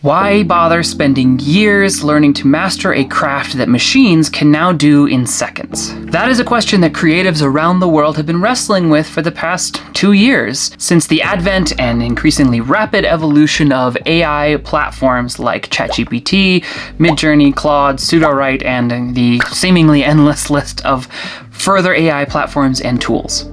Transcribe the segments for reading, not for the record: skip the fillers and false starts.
Why bother spending years learning to master a craft that machines can now do in seconds? That is a question that creatives around the world have been wrestling with for the past 2 years, since the advent and increasingly rapid evolution of AI platforms like ChatGPT, Midjourney, Claude, Sudowrite, and the seemingly endless list of further AI platforms and tools.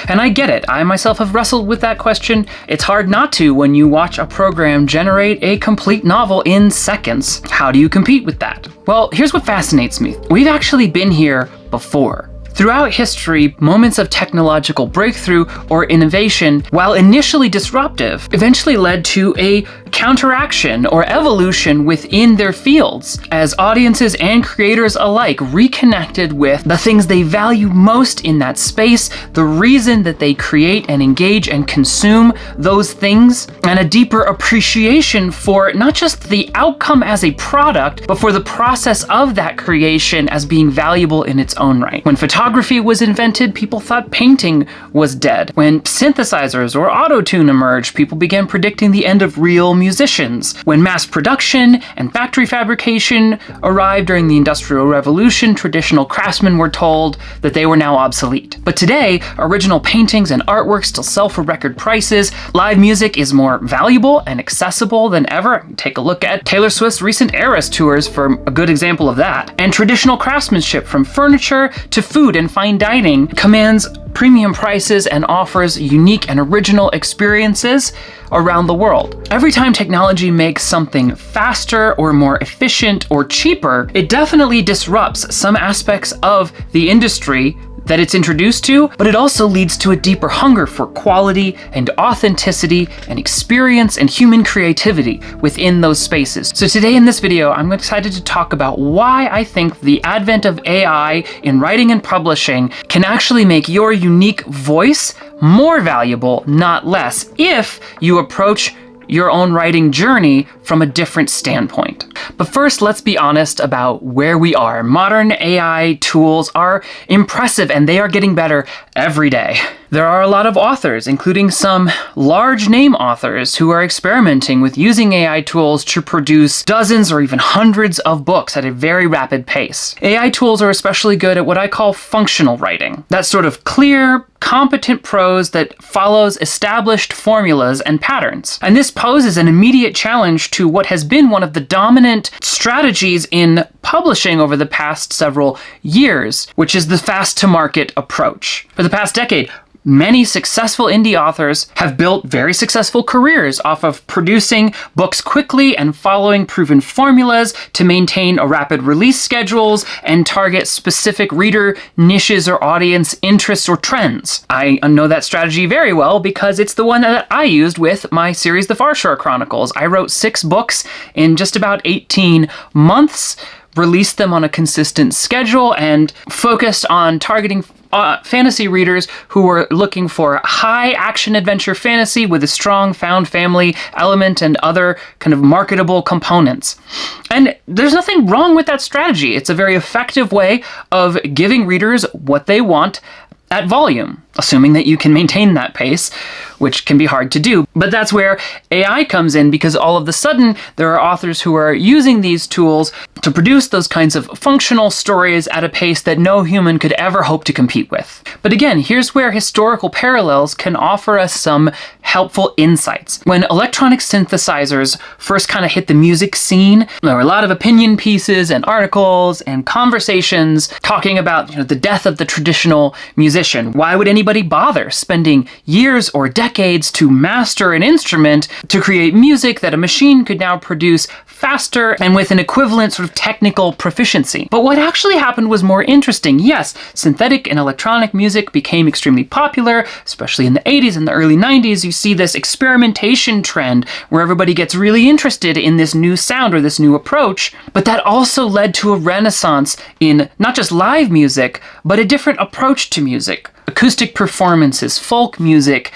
And I get it, I myself have wrestled with that question. It's hard not to when you watch a program generate a complete novel in seconds. How do you compete with that? Well, here's what fascinates me. We've actually been here before. Throughout history, moments of technological breakthrough or innovation, while initially disruptive, eventually led to a counteraction or evolution within their fields, as audiences and creators alike reconnected with the things they value most in that space, the reason that they create and engage and consume those things, and a deeper appreciation for not just the outcome as a product, but for the process of that creation as being valuable in its own right. When photography was invented, people thought painting was dead. When synthesizers or auto-tune emerged, people began predicting the end of real musicians. When mass production and factory fabrication arrived during the Industrial Revolution, traditional craftsmen were told that they were now obsolete. But today, original paintings and artwork still sell for record prices. Live music is more valuable and accessible than ever. Take a look at Taylor Swift's recent Eras tours for a good example of that. And traditional craftsmanship, from furniture to food and fine dining, commands premium prices and offers unique and original experiences around the world. Every time technology makes something faster or more efficient or cheaper, it definitely disrupts some aspects of the industry that it's introduced to, but it also leads to a deeper hunger for quality and authenticity and experience and human creativity within those spaces. So today in this video, I'm excited to talk about why I think the advent of AI in writing and publishing can actually make your unique voice more valuable, not less, if you approach your own writing journey from a different standpoint. But first, let's be honest about where we are. Modern AI tools are impressive and they are getting better every day. There are a lot of authors, including some large name authors, who are experimenting with using AI tools to produce dozens or even hundreds of books at a very rapid pace. AI tools are especially good at what I call functional writing. That sort of clear, competent prose that follows established formulas and patterns. And this poses an immediate challenge to what has been one of the dominant strategies in publishing over the past several years, which is the fast-to-market approach. For the past decade, many successful indie authors have built very successful careers off of producing books quickly and following proven formulas to maintain a rapid release schedules and target specific reader niches or audience interests or trends. I know that strategy very well because it's the one that I used with my series, The Far Shore Chronicles. I wrote 6 books in just about 18 months, released them on a consistent schedule, and focused on targeting fantasy readers who were looking for high action adventure fantasy with a strong found family element and other kind of marketable components. And there's nothing wrong with that strategy. It's a very effective way of giving readers what they want at volume, assuming that you can maintain that pace, which can be hard to do. But that's where AI comes in, because all of a sudden there are authors who are using these tools to produce those kinds of functional stories at a pace that no human could ever hope to compete with. But again, here's where historical parallels can offer us some helpful insights. When electronic synthesizers first kind of hit the music scene, there were a lot of opinion pieces and articles and conversations talking about, the death of the traditional musician. Why would anybody bother spending years or decades to master an instrument to create music that a machine could now produce faster and with an equivalent sort of technical proficiency? But what actually happened was more interesting. Yes, synthetic and electronic music became extremely popular, especially in the 80s and the early 90s. You see this experimentation trend where everybody gets really interested in this new sound or this new approach. But that also led to a renaissance in not just live music, but a different approach to music. Acoustic performances, folk music,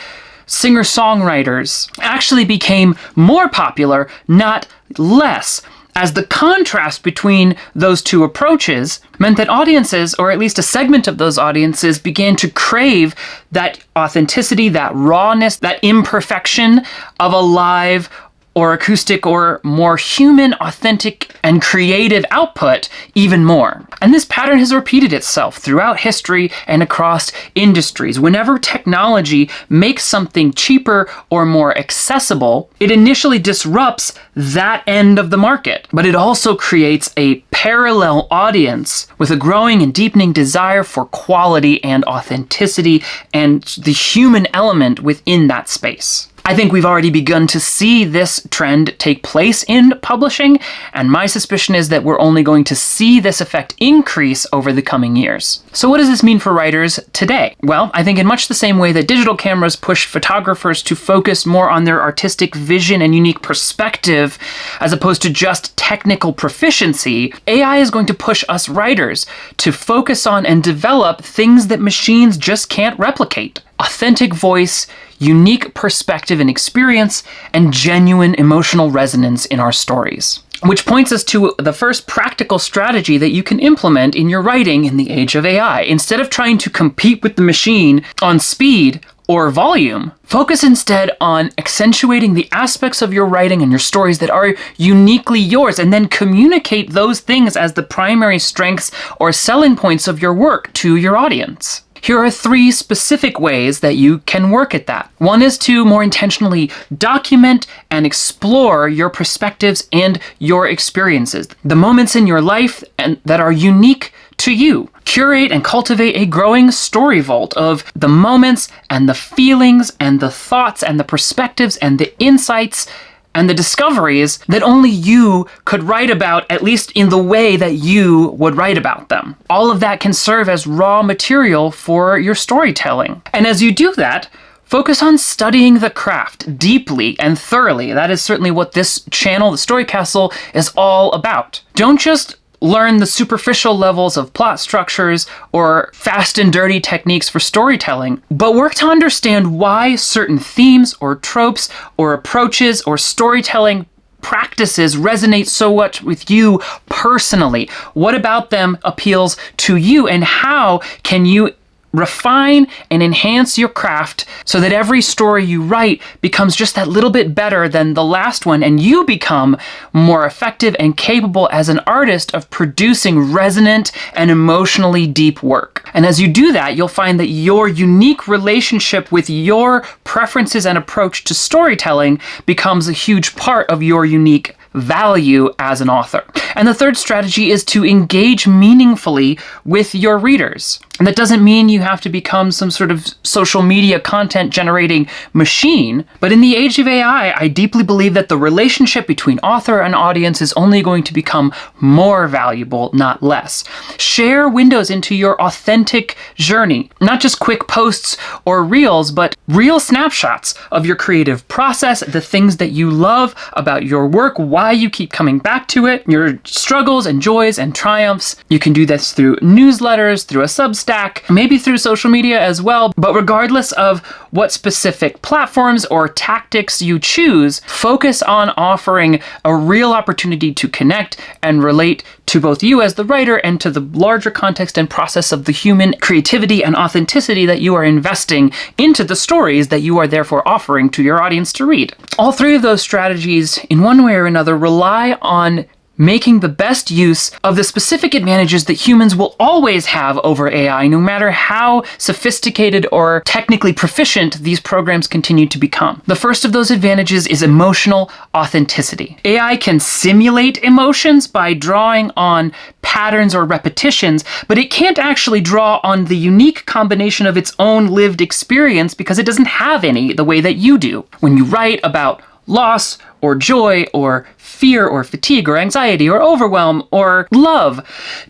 singer-songwriters actually became more popular, not less, as the contrast between those two approaches meant that audiences, or at least a segment of those audiences, began to crave that authenticity, that rawness, that imperfection of a live or acoustic or more human, authentic, and creative output even more. And this pattern has repeated itself throughout history and across industries. Whenever technology makes something cheaper or more accessible, it initially disrupts that end of the market, but it also creates a parallel audience with a growing and deepening desire for quality and authenticity and the human element within that space. I think we've already begun to see this trend take place in publishing, and my suspicion is that we're only going to see this effect increase over the coming years. So what does this mean for writers today? Well, I think in much the same way that digital cameras push photographers to focus more on their artistic vision and unique perspective as opposed to just technical proficiency, AI is going to push us writers to focus on and develop things that machines just can't replicate. Authentic voice, unique perspective and experience, and genuine emotional resonance in our stories. Which points us to the first practical strategy that you can implement in your writing in the age of AI. Instead of trying to compete with the machine on speed or volume, focus instead on accentuating the aspects of your writing and your stories that are uniquely yours, and then communicate those things as the primary strengths or selling points of your work to your audience. Here are 3 specific ways that you can work at that. One is to more intentionally document and explore your perspectives and your experiences, the moments in your life that are unique to you. Curate and cultivate a growing story vault of the moments and the feelings and the thoughts and the perspectives and the insights and the discoveries that only you could write about, at least in the way that you would write about them. All of that can serve as raw material for your storytelling. And as you do that, focus on studying the craft deeply and thoroughly. That is certainly what this channel, the Story Castle, is all about. Don't just learn the superficial levels of plot structures or fast and dirty techniques for storytelling, but work to understand why certain themes or tropes or approaches or storytelling practices resonate so much with you personally. What about them appeals to you, and how can you refine and enhance your craft so that every story you write becomes just that little bit better than the last one, and you become more effective and capable as an artist of producing resonant and emotionally deep work. And as you do that, you'll find that your unique relationship with your preferences and approach to storytelling becomes a huge part of your unique value as an author. And the third strategy is to engage meaningfully with your readers. And that doesn't mean you have to become some sort of social media content generating machine, but in the age of AI, I deeply believe that the relationship between author and audience is only going to become more valuable, not less. Share windows into your authentic journey, not just quick posts or reels, but real snapshots of your creative process, the things that you love about your work, why you keep coming back to it, your struggles and joys and triumphs. You can do this through newsletters, through a Substack, maybe through social media as well. But regardless of what specific platforms or tactics you choose, focus on offering a real opportunity to connect and relate to both you as the writer and to the larger context and process of the human creativity and authenticity that you are investing into the stories that you are therefore offering to your audience to read. All 3 of those strategies, in one way or another, rely on making the best use of the specific advantages that humans will always have over AI, no matter how sophisticated or technically proficient these programs continue to become. The first of those advantages is emotional authenticity. AI can simulate emotions by drawing on patterns or repetitions, but it can't actually draw on the unique combination of its own lived experience because it doesn't have any the way that you do. When you write about loss or joy or fear or fatigue or anxiety or overwhelm or love,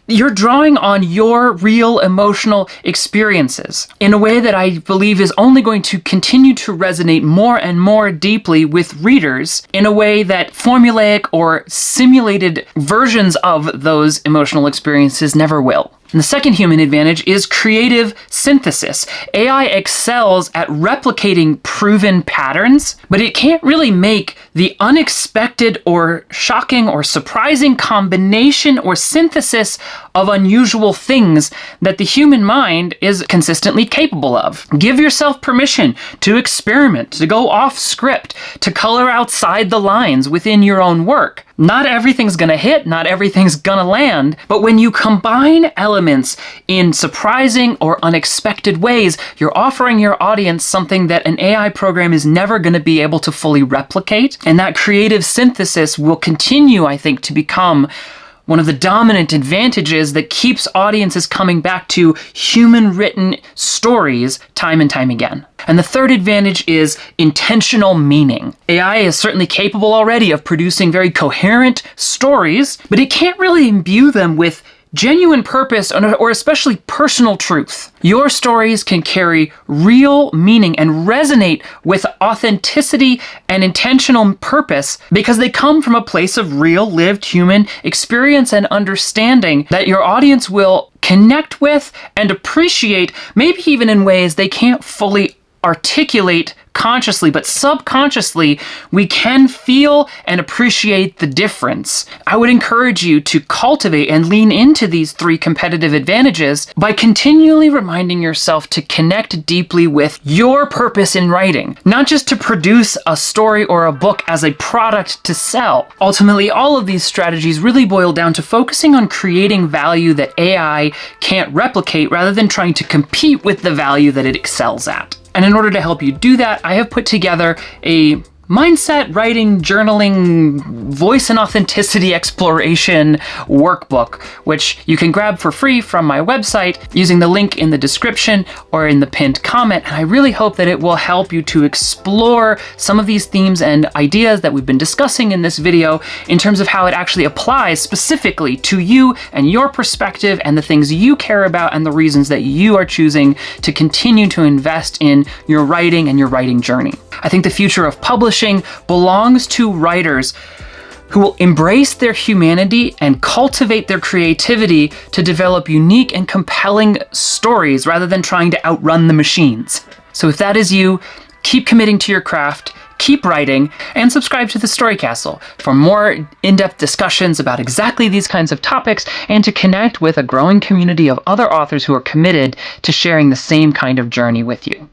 you're drawing on your real emotional experiences in a way that I believe is only going to continue to resonate more and more deeply with readers in a way that formulaic or simulated versions of those emotional experiences never will. And the second human advantage is creative synthesis. AI excels at replicating proven patterns, but it can't really make the unexpected or shocking or surprising combination or synthesis of unusual things that the human mind is consistently capable of. Give yourself permission to experiment, to go off script, to color outside the lines within your own work. Not everything's gonna hit, not everything's gonna land, but when you combine elements in surprising or unexpected ways, you're offering your audience something that an AI program is never gonna be able to fully replicate, and that creative synthesis will continue, I think, to become one of the dominant advantages that keeps audiences coming back to human-written stories time and time again. And the third advantage is intentional meaning. AI is certainly capable already of producing very coherent stories, but it can't really imbue them with genuine purpose or especially personal truth. Your stories can carry real meaning and resonate with authenticity and intentional purpose because they come from a place of real lived human experience and understanding that your audience will connect with and appreciate, maybe even in ways they can't fully articulate consciously, but subconsciously, we can feel and appreciate the difference. I would encourage you to cultivate and lean into these three competitive advantages by continually reminding yourself to connect deeply with your purpose in writing, not just to produce a story or a book as a product to sell. Ultimately, all of these strategies really boil down to focusing on creating value that AI can't replicate rather than trying to compete with the value that it excels at. And in order to help you do that, I have put together a mindset, writing, journaling, voice and authenticity exploration workbook, which you can grab for free from my website using the link in the description or in the pinned comment. And I really hope that it will help you to explore some of these themes and ideas that we've been discussing in this video in terms of how it actually applies specifically to you and your perspective and the things you care about and the reasons that you are choosing to continue to invest in your writing and your writing journey. I think the future of publishing belongs to writers who will embrace their humanity and cultivate their creativity to develop unique and compelling stories rather than trying to outrun the machines. So if that is you, keep committing to your craft, keep writing, and subscribe to the Story Castle for more in-depth discussions about exactly these kinds of topics and to connect with a growing community of other authors who are committed to sharing the same kind of journey with you.